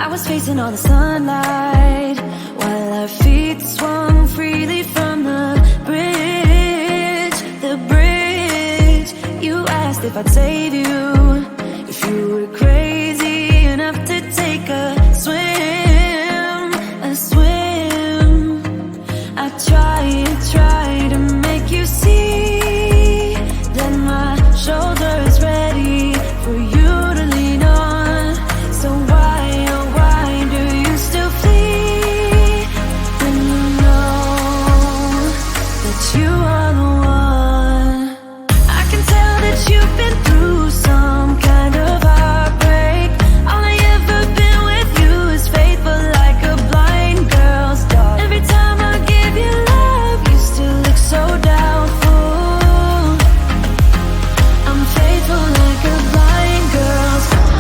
I was facing all the sunlight while our feet swung freely from the bridge. The bridge. You asked if I'd save you, if you were crazy enough to take a swim, a swim. I tried to make you see that my shoulder's ready for you to lean on. So why, oh why do you still flee when you know that you are the one? I can tell that you've been through some kind of heartbreak. All I ever been with you is faithful like a blind girl's dog. Every time I give you love, you still look so doubtful. I'm faithful like a blind girl's dog.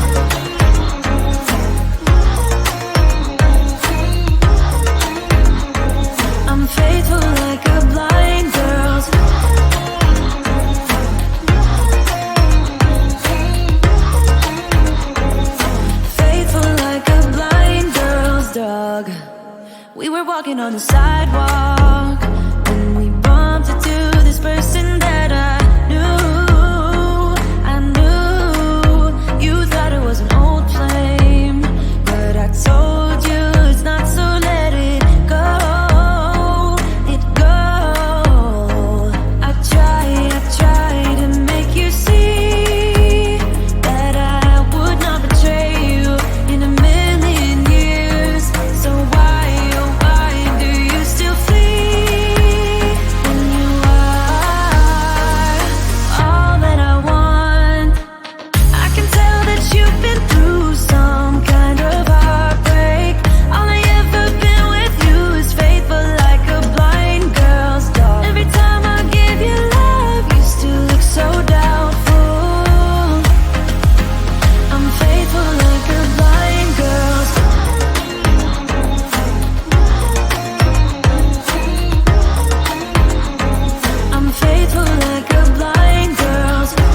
I'm faithful like a blind girl's dog. Faithful like a blind girl's dog. We were walking on the sidewalk when we bumped into this person that I knew. I knew you thought it was an old flame, but I told you it's not, so let it go. It go. I tried to make you see that I would not betray you in a million years. So why, oh why do you still flee when you are all that I want? I can tell that you've been through some kind of heartbreak. All I ever been with you is faithful like a blind girl's dog. Every time I give you love, you still look so doubtful. I'm faithful like a blind girl's dog. I'm faithful like a blind girl's dog.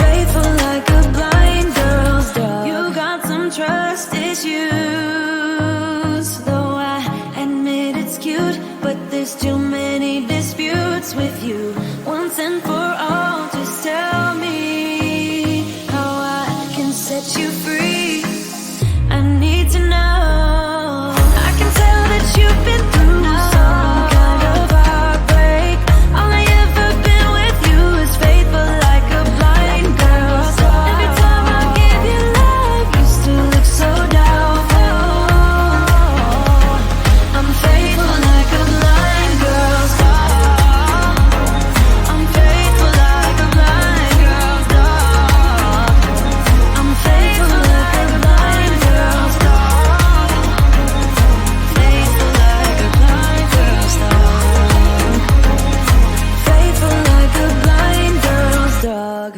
Faithful like a blind girl's dog. You got some trust issues, though I admit it's cute, but there's too many disputes with you. Once and for all, just tell me how I can set you free. I need to know. I can tell that you've been through some kind of heartbreak. All I ever been with you is faithful like a blind girl's dog. Every time I give you love, you still look so doubtful. I'm faithful like a blind girl's dog. I'm faithful like a blind girl's dog. I'm faithful like a blind girl's dog. Faithful like a blind girl's dog. Faithful like a blind girl's dog.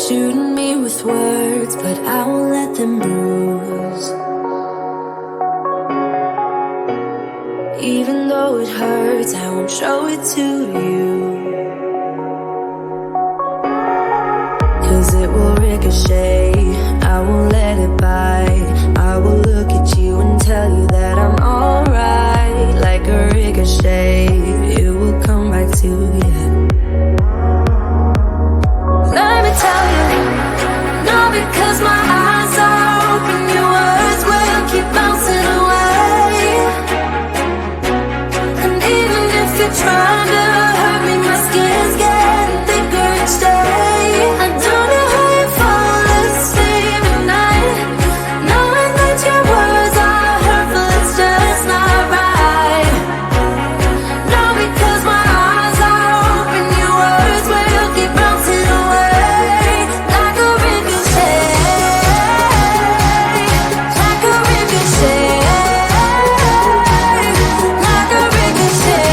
Shooting me with words, but I won't let them bruise. Even though it hurts, I won't show it to you. 'Cause it will ricochet, I won't let it bite. I will look at you and tell you that I'm alright. Like a ricochet, it will come back to you. Let me tell you, not because my eyes are open, your words will keep bouncing away. And even if you're trying to hurt me, my skin's getting thicker each day. I don't know how you fall asleep at night, knowing that your words are hurtful, it's just not right. Not because my eyes are open, your words will keep bouncing away. Like a ricochet, like a ricochet, like a ricochet.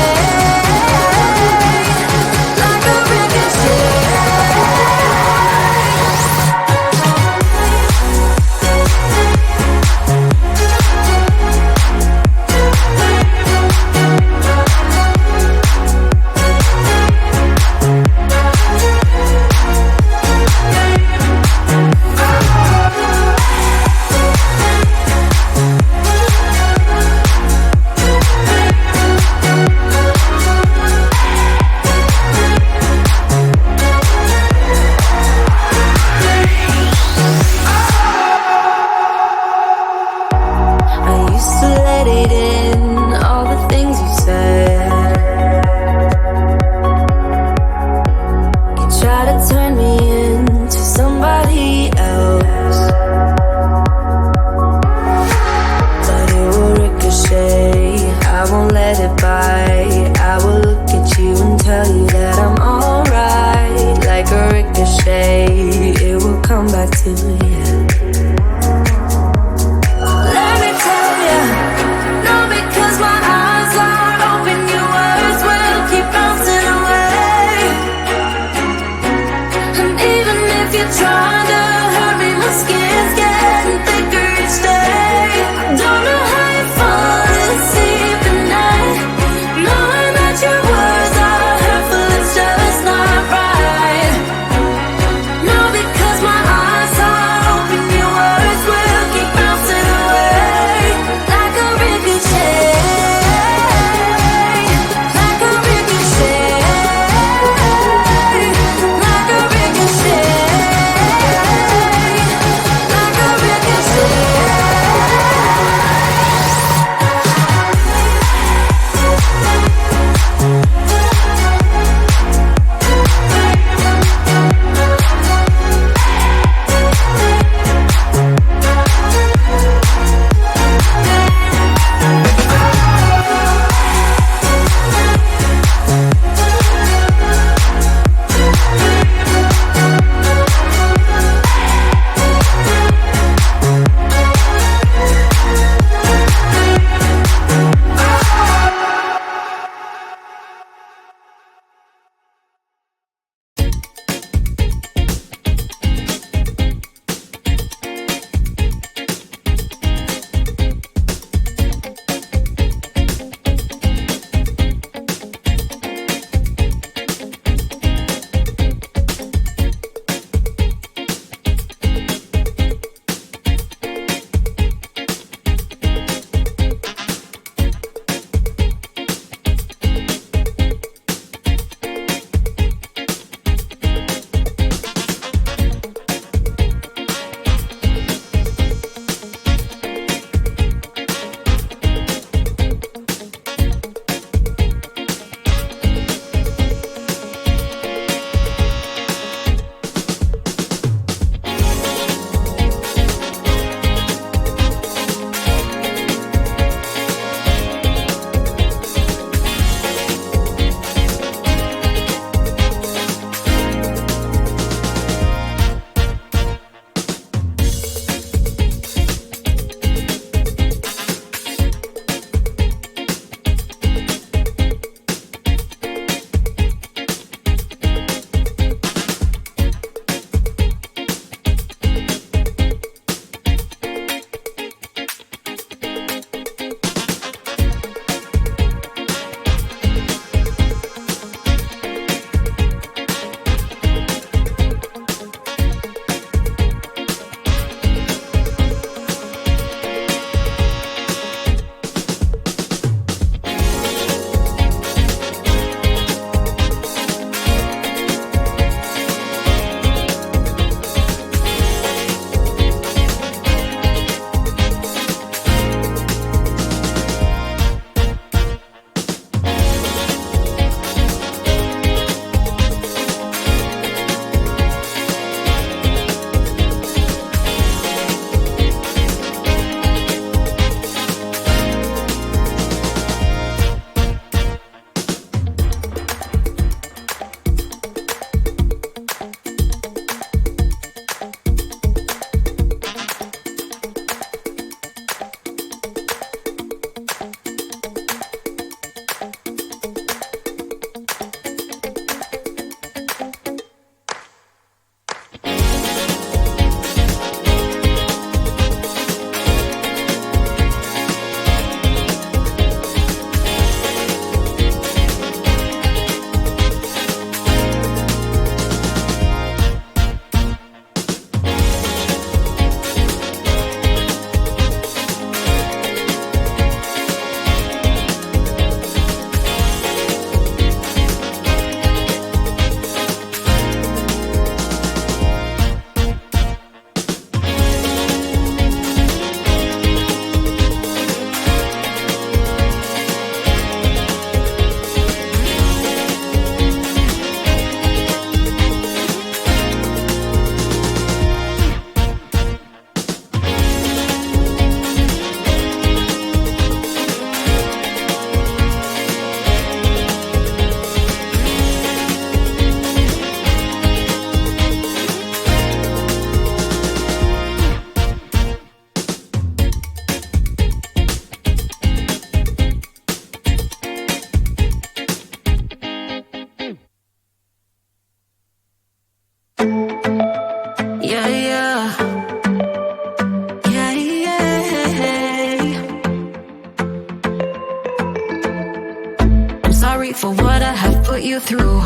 I've put you through.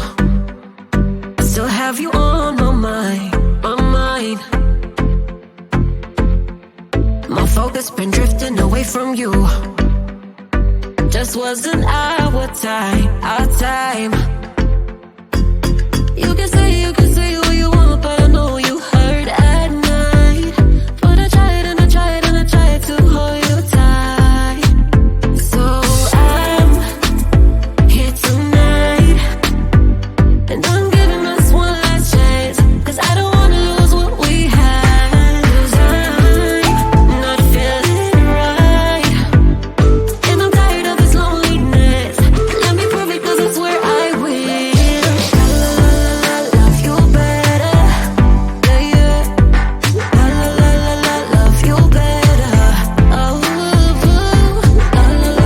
I still have you on my mind, my mind. My focus been drifting away from you. Just wasn't our time, our time. You can say what you want, but I know you hurt at night. But I tried and I tried and I tried to hold you tight. So I'm here tonight, and I'm giving us one last chance, 'cause I don't wanna lose what we had. 'Cause I'm not feeling right, and I'm tired of this loneliness. Let me prove it, 'cause I swear I will. Love you better, yeah, yeah. Love you better. Oh, love you better.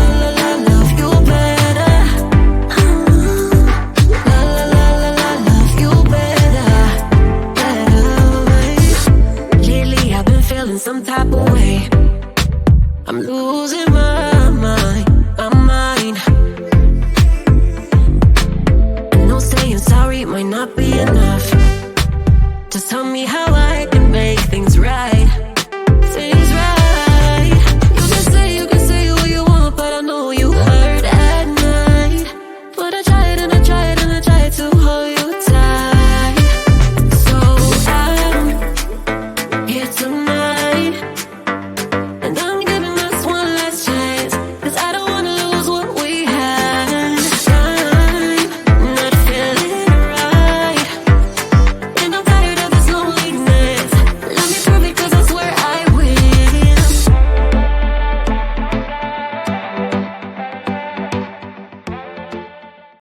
Love you better, better. Lately I've been feeling some type of way. I'm losing my mind, my mind. I know saying sorry might not be enough. Just tell me how